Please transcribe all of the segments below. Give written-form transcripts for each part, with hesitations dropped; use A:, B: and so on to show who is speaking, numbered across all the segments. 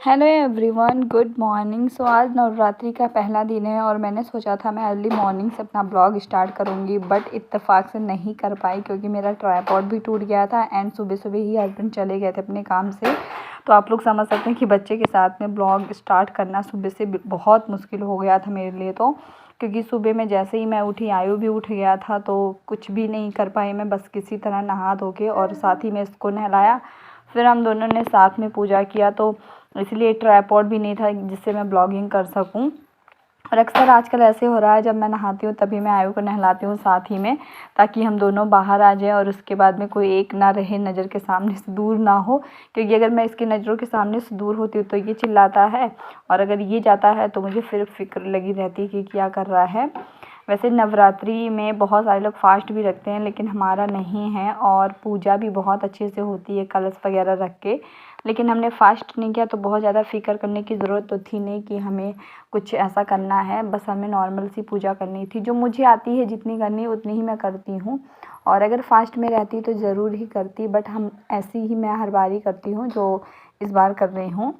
A: Hello everyone, good morning. So आज नवरात्रि का पहला दिन है और मैंने सोचा था मैं अर्ली मॉर्निंग से अपना ब्लॉग स्टार्ट करूंगी, बट इत्तेफाक से नहीं कर पाई क्योंकि मेरा ट्राइपॉड भी टूट गया था एंड सुबह सुबह ही हस्बैंड चले गए थे अपने काम से। तो आप लोग समझ सकते हैं कि बच्चे के साथ में ब्लॉग स्टार्ट करना सुबह से बहुत मुश्किल हो गया था मेरे लिए। तो क्योंकि सुबह में जैसे ही मैं उठी, आयु भी उठ गया था, तो कुछ भी नहीं कर पाई मैं, बस किसी तरह नहा धो के और साथ ही में इसको नहलाया। फिर हम दोनों ने साथ में पूजा किया, तो इसलिए ट्राइपॉड भी नहीं था जिससे मैं ब्लॉगिंग कर सकूं। और अक्सर आजकल ऐसे हो रहा है, जब मैं नहाती हूँ तभी मैं आयु को नहलाती हूँ साथ ही में, ताकि हम दोनों बाहर आ जाएं और उसके बाद में कोई एक ना रहे, नज़र के सामने से दूर ना हो। क्योंकि अगर मैं इसकी नज़रों के सामने से दूर होती हूँ तो ये चिल्लाता है, और अगर ये जाता है तो मुझे फिर फिक्र लगी रहती है कि क्या कर रहा है। वैसे नवरात्रि में बहुत सारे लोग फास्ट भी रखते हैं, लेकिन हमारा नहीं है, और पूजा भी बहुत अच्छे से होती है कलश वगैरह रख के। लेकिन हमने फास्ट नहीं किया, तो बहुत ज़्यादा फ़िक्र करने की ज़रूरत तो थी नहीं कि हमें कुछ ऐसा करना है। बस हमें नॉर्मल सी पूजा करनी थी, जो मुझे आती है, जितनी करनी है उतनी ही मैं करती हूँ। और अगर फास्ट में रहती तो ज़रूर ही करती, बट हम ऐसी ही मैं हर बार ही करती हूँ जो इस बार कर रही हूँ।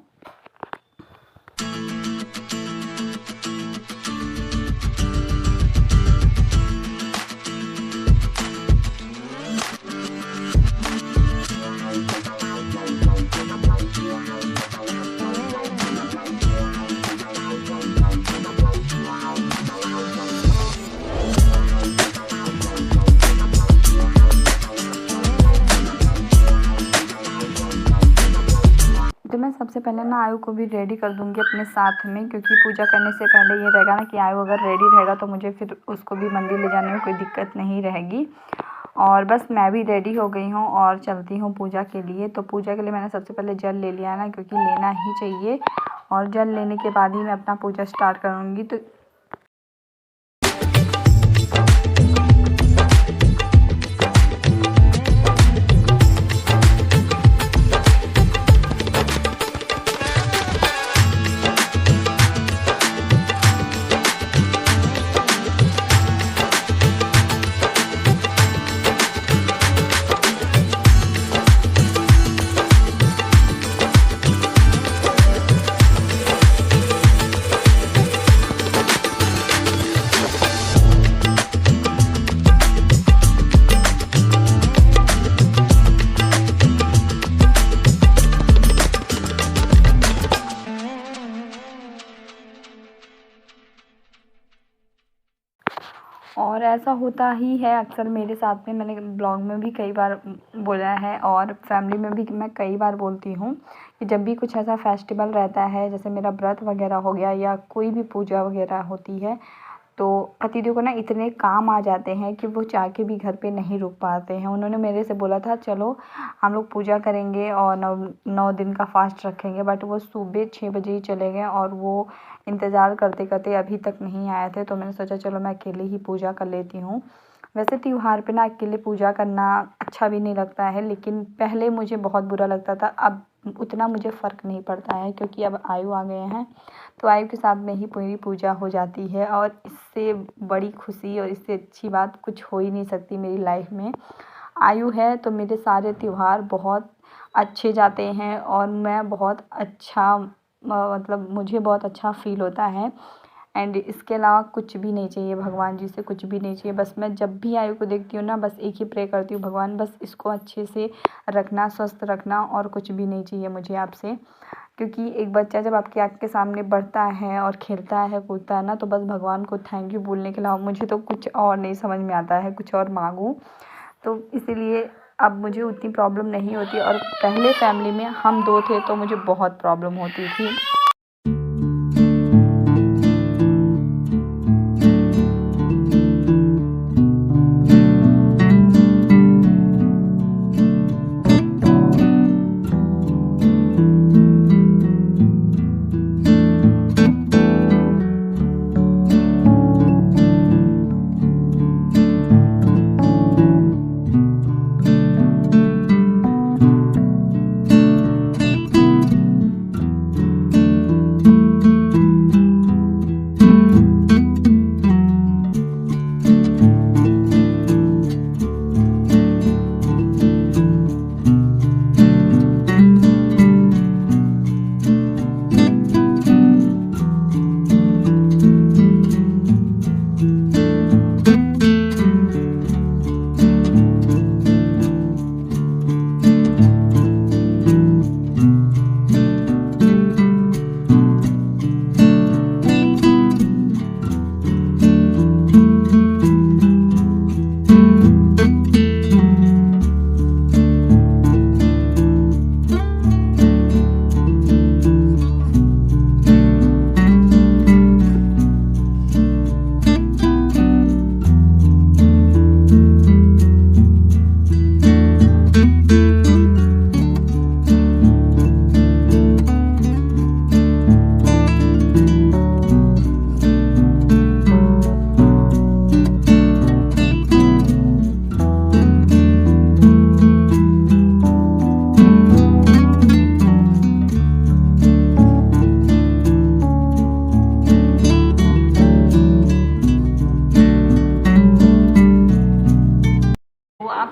A: तो मैं सबसे पहले ना आयु को भी रेडी कर दूंगी अपने साथ में, क्योंकि पूजा करने से पहले ये रहेगा ना कि आयु अगर रेडी रहेगा तो मुझे फिर उसको भी मंदिर ले जाने में कोई दिक्कत नहीं रहेगी। और बस मैं भी रेडी हो गई हूँ और चलती हूँ पूजा के लिए। तो पूजा के लिए मैंने सबसे पहले जल ले लिया ना, क्योंकि लेना ही चाहिए, और जल लेने के बाद ही मैं अपना पूजा स्टार्ट करूँगी। तो और ऐसा होता ही है अक्सर मेरे साथ में, मैंने ब्लॉग में भी कई बार बोला है और फैमिली में भी मैं कई बार बोलती हूँ कि जब भी कुछ ऐसा फेस्टिवल रहता है, जैसे मेरा व्रत वगैरह हो गया या कोई भी पूजा वगैरह होती है, तो पतिदेव को ना इतने काम आ जाते हैं कि वो चाह के भी घर पे नहीं रुक पाते हैं। उन्होंने मेरे से बोला था चलो हम लोग पूजा करेंगे और 9 दिन का फास्ट रखेंगे, बट वो सुबह 6 बजे ही चले गए और वो इंतज़ार करते करते अभी तक नहीं आए थे। तो मैंने सोचा चलो मैं अकेले ही पूजा कर लेती हूँ। वैसे त्यौहार पे ना अकेले पूजा करना अच्छा भी नहीं लगता है, लेकिन पहले मुझे बहुत बुरा लगता था, अब उतना मुझे फ़र्क नहीं पड़ता है, क्योंकि अब आयु आ गए हैं। तो आयु के साथ में ही पूरी पूजा हो जाती है, और इससे बड़ी खुशी और इससे अच्छी बात कुछ हो ही नहीं सकती मेरी लाइफ में। आयु है तो मेरे सारे त्यौहार बहुत अच्छे जाते हैं, और मैं बहुत अच्छा मतलब मुझे बहुत अच्छा फ़ील होता है। एंड इसके अलावा कुछ भी नहीं चाहिए, भगवान जी से कुछ भी नहीं चाहिए। बस मैं जब भी आयु को देखती हूँ ना, बस एक ही प्रे करती हूँ, भगवान बस इसको अच्छे से रखना, स्वस्थ रखना, और कुछ भी नहीं चाहिए मुझे आपसे। क्योंकि एक बच्चा जब आपकी आँख के सामने बढ़ता है और खेलता है, कूदता है ना, तो बस भगवान को थैंक यू बोलने के अलावा मुझे तो कुछ और नहीं समझ में आता है, कुछ और मांगूँ। तो इसीलिए अब मुझे उतनी प्रॉब्लम नहीं होती, और पहले फैमिली में हम 2 थे तो मुझे बहुत प्रॉब्लम होती थी।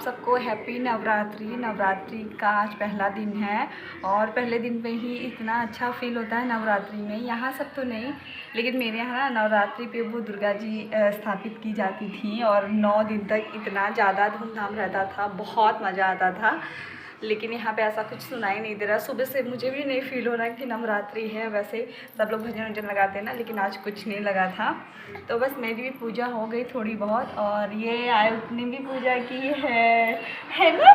A: सबको हैप्पी नवरात्रि। नवरात्रि का आज पहला दिन है और पहले दिन पे ही इतना अच्छा फील होता है नवरात्रि में। यहाँ सब तो नहीं, लेकिन मेरे यहाँ ना नवरात्रि पे वो दुर्गा जी स्थापित की जाती थी और 9 दिन तक इतना ज़्यादा धूमधाम रहता था, बहुत मज़ा आता था। लेकिन यहाँ पे ऐसा कुछ सुनाई नहीं दे रहा। सुबह से मुझे भी नहीं फील हो रहा कि नवरात्रि है। वैसे सब लोग भजन वजन लगाते हैं ना, लेकिन आज कुछ नहीं लगा था। तो बस मेरी भी पूजा हो गई थोड़ी बहुत, और ये आयुष ने भी पूजा की है ना।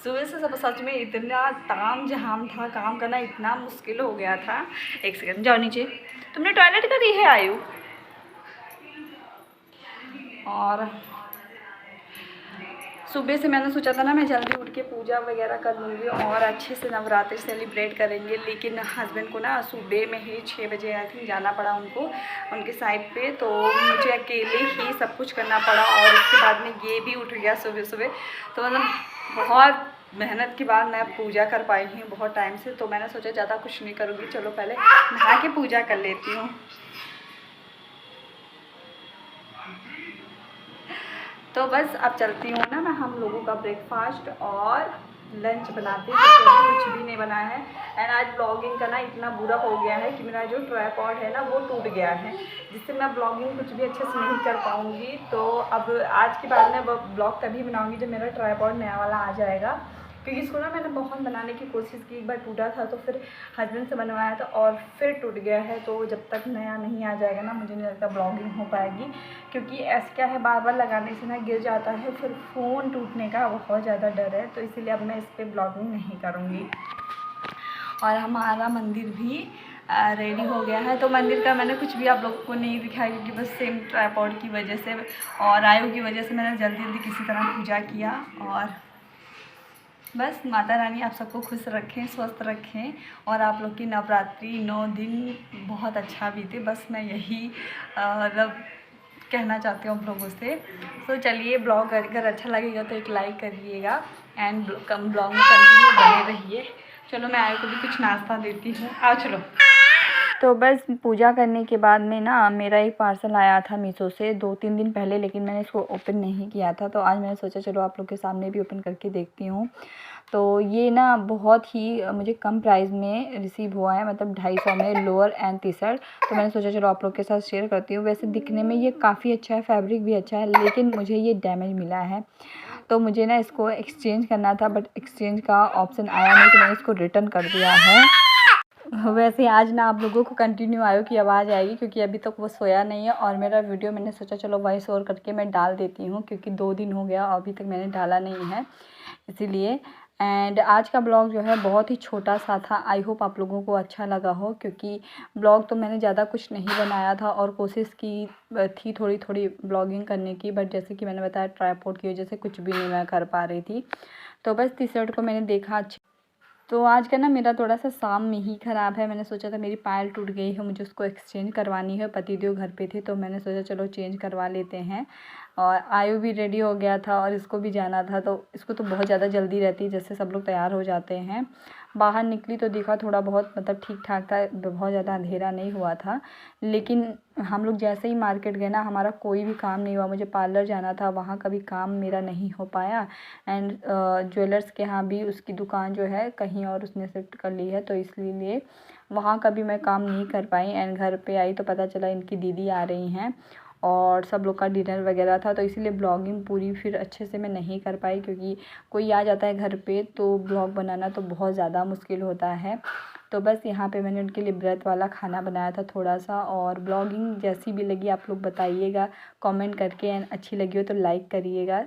A: सुबह से सब सच में इतना ताम झाम था, काम करना इतना मुश्किल हो गया था। एक सेकंड, जाओ नीचे। तुमने टॉयलेट करी है आयु? और सुबह से मैंने सोचा था ना मैं जल्दी उठ के पूजा वगैरह कर लूँगी और अच्छे से नवरात्रि सेलिब्रेट करेंगे, लेकिन हस्बैंड को ना सुबह में ही 6 बजे आई थिंक जाना पड़ा उनको उनके साइड पे, तो मुझे अकेले ही सब कुछ करना पड़ा। और उसके बाद में ये भी उठ गया सुबह सुबह, तो मतलब बहुत मेहनत के बाद मैं पूजा कर पाई हूँ बहुत टाइम से। तो मैंने सोचा ज़्यादा कुछ नहीं करूँगी, चलो पहले नहा के पूजा कर लेती हूँ। तो बस अब चलती हूँ ना मैं हम लोगों का ब्रेकफास्ट और लंच बनाते हैं, क्योंकि कुछ भी नहीं बनाया है। एंड आज ब्लॉगिंग करना इतना बुरा हो गया है कि मेरा जो ट्राइपॉड है ना वो टूट गया है, जिससे मैं ब्लॉगिंग कुछ भी अच्छे से नहीं कर पाऊँगी। तो अब आज के बाद मैं ब्लॉग तभी बनाऊँगी जब मेरा ट्राइपॉड नया वाला आ जाएगा, क्योंकि इसको ना मैंने बहुत बनाने की कोशिश की। एक बार टूटा था तो फिर हस्बैंड से बनवाया था और फिर टूट गया है। तो जब तक नया नहीं आ जाएगा ना, मुझे नहीं लगता ब्लॉगिंग हो पाएगी, क्योंकि ऐसा क्या है बार बार लगाने से ना गिर जाता है, फिर फ़ोन टूटने का बहुत ज़्यादा डर है। तो इसीलिए अब मैं इस पर ब्लॉगिंग नहीं करूँगी। और हमारा मंदिर भी रेडी हो गया है। तो मंदिर का मैंने कुछ भी आप लोगों को नहीं दिखाया, क्योंकि बस सेम ट्राइपॉड की वजह से और आयु की वजह से मैंने जल्दी जल्दी किसी तरह पूजा किया। और बस माता रानी आप सबको खुश रखें, स्वस्थ रखें और आप लोग की नवरात्रि 9 दिन बहुत अच्छा बीते। बस मैं यही मतलब कहना चाहती हूँ आप लोगों से। तो चलिए, ब्लॉग अगर अच्छा लगेगा तो एक लाइक करिएगा एंड ब्लॉग में कंटिन्यू बने रहिए। चलो मैं आयु को भी कुछ नाश्ता देती हूँ, आओ चलो। तो बस पूजा करने के बाद में ना मेरा एक पार्सल आया था मीशो से 2-3 दिन पहले, लेकिन मैंने इसको ओपन नहीं किया था। तो आज मैंने सोचा चलो आप लोग के सामने भी ओपन करके देखती हूँ। तो ये ना बहुत ही मुझे कम प्राइस में रिसीव हुआ है, मतलब 250 में लोअर एंड टी शर्ट। तो मैंने सोचा चलो आप लोग के साथ शेयर करती हूँ। वैसे दिखने में ये काफ़ी अच्छा है, फैब्रिक भी अच्छा है, लेकिन मुझे ये डैमेज मिला है। तो मुझे ना इसको एक्सचेंज करना था, बट एक्सचेंज का ऑप्शन आया नहीं, तो मैंने इसको रिटर्न कर दिया है। वैसे आज ना आप लोगों को कंटिन्यू आयु की आवाज़ आएगी, क्योंकि अभी तक वो सोया नहीं है। और मेरा वीडियो मैंने सोचा चलो वॉइस ओवर करके मैं डाल देती हूँ, क्योंकि 2 दिन हो गया अभी तक मैंने डाला नहीं है, इसीलिए। एंड आज का ब्लॉग जो है बहुत ही छोटा सा था। आई होप आप लोगों को अच्छा लगा हो, क्योंकि ब्लॉग तो मैंने ज़्यादा कुछ नहीं बनाया था और कोशिश की थी थोड़ी थोड़ी ब्लॉगिंग करने की, बट जैसे कि मैंने बताया ट्राइपॉड की वजह से कुछ भी नहीं मैं कर पा रही थी। तो बस टी शर्ट को मैंने देखा अच्छा। तो आज का ना मेरा थोड़ा सा शाम में ही ख़राब है। मैंने सोचा था मेरी पायल टूट गई है, मुझे उसको एक्सचेंज करवानी है। पतिदेव घर पे थे तो मैंने सोचा चलो चेंज करवा लेते हैं। और आयु भी रेडी हो गया था और इसको भी जाना था, तो इसको तो बहुत ज़्यादा जल्दी रहती है, जैसे सब लोग तैयार हो जाते हैं। बाहर निकली तो देखा थोड़ा बहुत मतलब ठीक ठाक था, बहुत ज़्यादा अंधेरा नहीं हुआ था। लेकिन हम लोग जैसे ही मार्केट गए ना, हमारा कोई भी काम नहीं हुआ। मुझे पार्लर जाना था, वहाँ का भी काम मेरा नहीं हो पाया। एंड ज्वेलर्स के यहाँ भी उसकी दुकान जो है कहीं और उसने शिफ्ट कर ली है, तो इसलिए वहाँ का भी मैं काम नहीं कर पाई। एंड घर पे आई तो पता चला इनकी दीदी आ रही हैं और सब लोग का डिनर वगैरह था, तो इसीलिए ब्लॉगिंग पूरी फिर अच्छे से मैं नहीं कर पाई, क्योंकि कोई आ जाता है घर पे तो ब्लॉग बनाना तो बहुत ज़्यादा मुश्किल होता है। तो बस यहाँ पे मैंने उनके लिए व्रत वाला खाना बनाया था थोड़ा सा। और ब्लॉगिंग जैसी भी लगी आप लोग बताइएगा कमेंट करके, एंड अच्छी लगी हो तो लाइक करिएगा।